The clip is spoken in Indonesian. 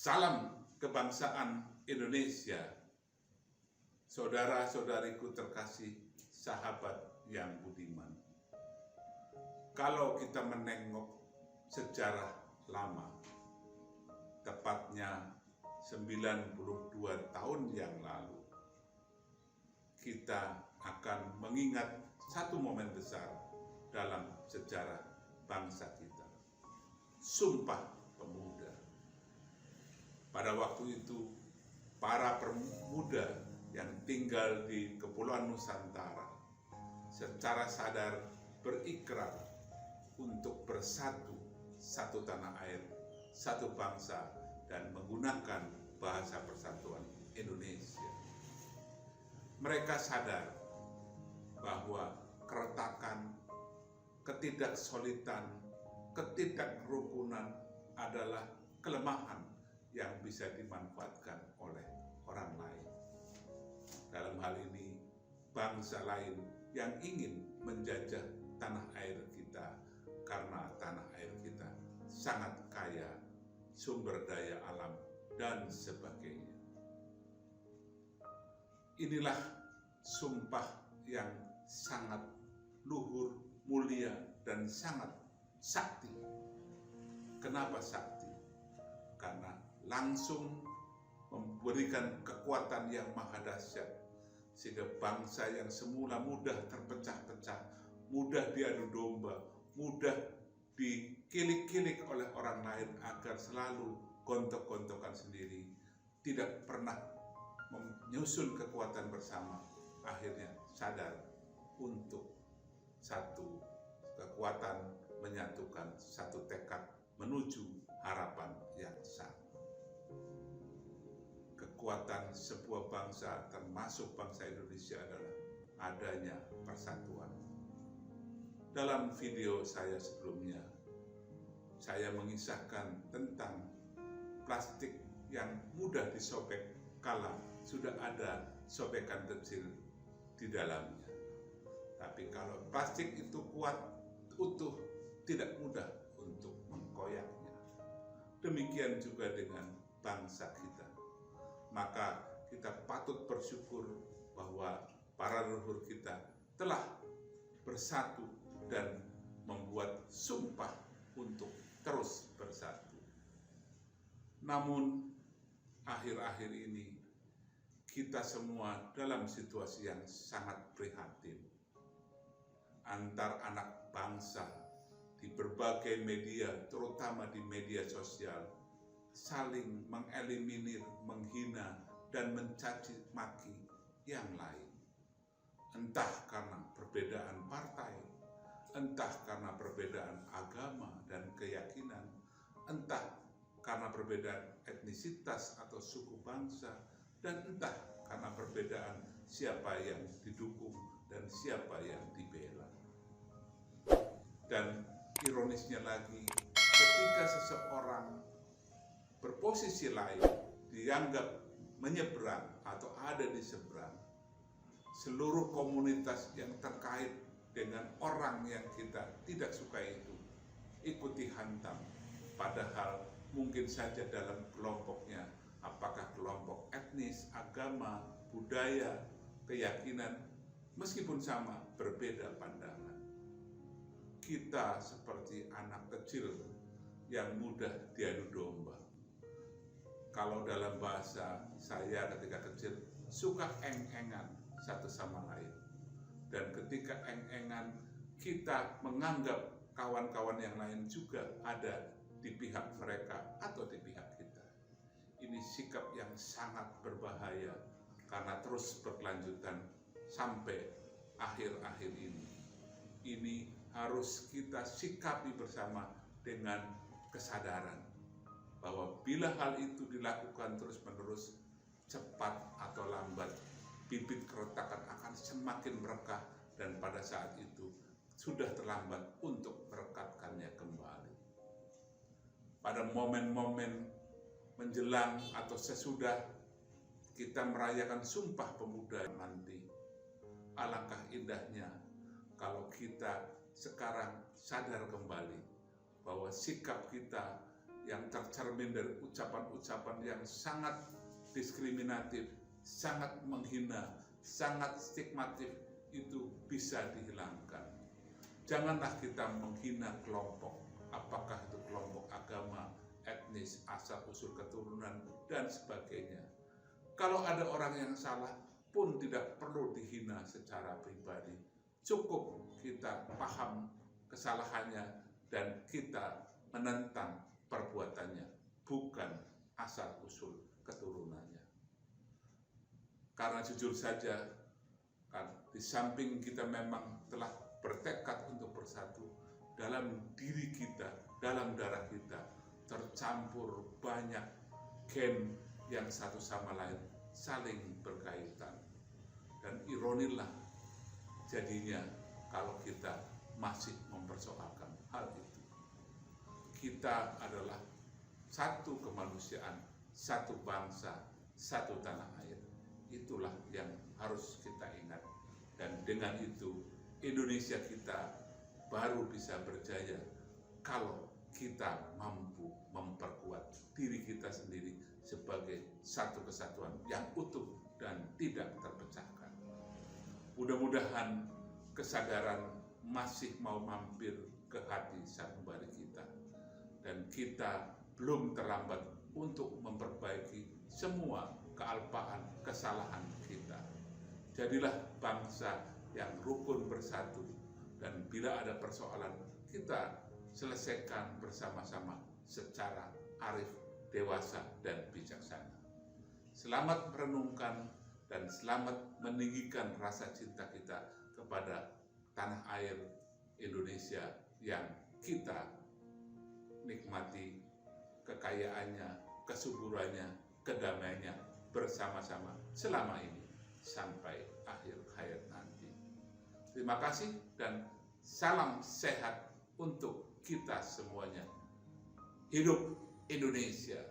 Salam kebangsaan Indonesia, saudara-saudariku terkasih, sahabat yang budiman. Kalau kita menengok sejarah lama, tepatnya 92 tahun yang lalu, kita akan mengingat satu momen besar dalam sejarah bangsa kita, Sumpah Pemuda. Pada waktu itu, para pemuda yang tinggal di Kepulauan Nusantara secara sadar berikrar untuk bersatu, satu tanah air, satu bangsa, dan menggunakan bahasa persatuan Indonesia. Mereka sadar bahwa keretakan, ketidaksolidan, ketidakrukunan adalah kelemahan yang bisa dimanfaatkan oleh orang lain. Dalam hal ini, bangsa lain yang ingin menjajah tanah air kita karena tanah air kita sangat kaya sumber daya alam dan sebagainya. Inilah sumpah yang sangat luhur, mulia, dan sangat sakti. Kenapa sakti? Karena langsung memberikan kekuatan yang maha dahsyat, sehingga bangsa yang semula mudah terpecah-pecah, mudah diadu domba, mudah dikilik-kilik oleh orang lain agar selalu gontok-gontokan sendiri, tidak pernah menyusun kekuatan bersama, akhirnya sadar untuk satu kekuatan, menyatukan satu tekad menuju harapan yang sama. Kekuatan sebuah bangsa, termasuk bangsa Indonesia, adalah adanya persatuan. Dalam video saya sebelumnya, saya mengisahkan tentang plastik yang mudah disobek kala sudah ada sobekan kecil di dalamnya. Tapi kalau plastik itu kuat, utuh, tidak mudah untuk mengkoyaknya. Demikian juga dengan bangsa kita. Maka kita patut bersyukur bahwa para leluhur kita telah bersatu dan membuat sumpah untuk terus bersatu. Namun akhir-akhir ini kita semua dalam situasi yang sangat prihatin. Antar anak bangsa di berbagai media, terutama di media sosial, saling mengeliminir, menghina, dan mencaci maki yang lain. Entah karena perbedaan partai, entah karena perbedaan agama dan keyakinan, entah karena perbedaan etnisitas atau suku bangsa, dan entah karena perbedaan siapa yang didukung dan siapa yang dibela. Dan ironisnya lagi, ketika seseorang berposisi lain dianggap menyeberang atau ada di seberang, seluruh komunitas yang terkait dengan orang yang kita tidak suka itu ikut dihantam. Padahal mungkin saja dalam kelompoknya, apakah kelompok etnis, agama, budaya, keyakinan, meskipun sama, berbeda pandangan. Kita seperti anak kecil yang mudah diadu domba. Kalau dalam bahasa saya ketika kecil, suka eng-engan satu sama lain. Dan ketika eng-engan, kita menganggap kawan-kawan yang lain juga ada di pihak mereka atau di pihak kita. Ini sikap yang sangat berbahaya karena terus berkelanjutan sampai akhir-akhir ini. Ini harus kita sikapi bersama dengan kesadaran bahwa bila hal itu dilakukan terus-menerus, cepat atau lambat, bibit keretakan akan semakin merekah dan pada saat itu sudah terlambat untuk merekatkannya kembali. Pada momen-momen menjelang atau sesudah kita merayakan Sumpah Pemuda nanti, alangkah indahnya kalau kita sekarang sadar kembali bahwa sikap kita yang tercermin dari ucapan-ucapan yang sangat diskriminatif, sangat menghina, sangat stigmatif itu bisa dihilangkan. Janganlah kita menghina kelompok, apakah itu kelompok agama, etnis, asal usul keturunan, dan sebagainya. Kalau ada orang yang salah pun tidak perlu dihina secara pribadi. Cukup kita paham kesalahannya dan kita menentang perbuatannya, bukan asal usul keturunannya. Karena jujur saja, di samping kita memang telah bertekad untuk bersatu, dalam diri kita, dalam darah kita tercampur banyak gen yang satu sama lain saling berkaitan. Dan ironilah jadinya kalau kita masih mempersoalkan hal itu. Kita adalah satu kemanusiaan, satu bangsa, satu tanah air. Itulah yang harus kita ingat. Dan dengan itu Indonesia kita baru bisa berjaya kalau kita mampu memperkuat diri kita sendiri sebagai satu kesatuan yang utuh dan tidak terpecahkan. Mudah-mudahan kesadaran masih mau mampir ke hati sanubari kita, dan kita belum terlambat untuk memperbaiki semua kealpaan, kesalahan kita. Jadilah bangsa yang rukun bersatu, dan bila ada persoalan kita selesaikan bersama-sama secara arif, dewasa, dan bijaksana. Selamat merenungkan dan selamat meninggikan rasa cinta kita kepada tanah air Indonesia yang kita nikmati kekayaannya, kesuburannya, kedamaiannya bersama-sama selama ini sampai akhir hayat nanti. Terima kasih dan salam sehat untuk kita semuanya. Hidup Indonesia!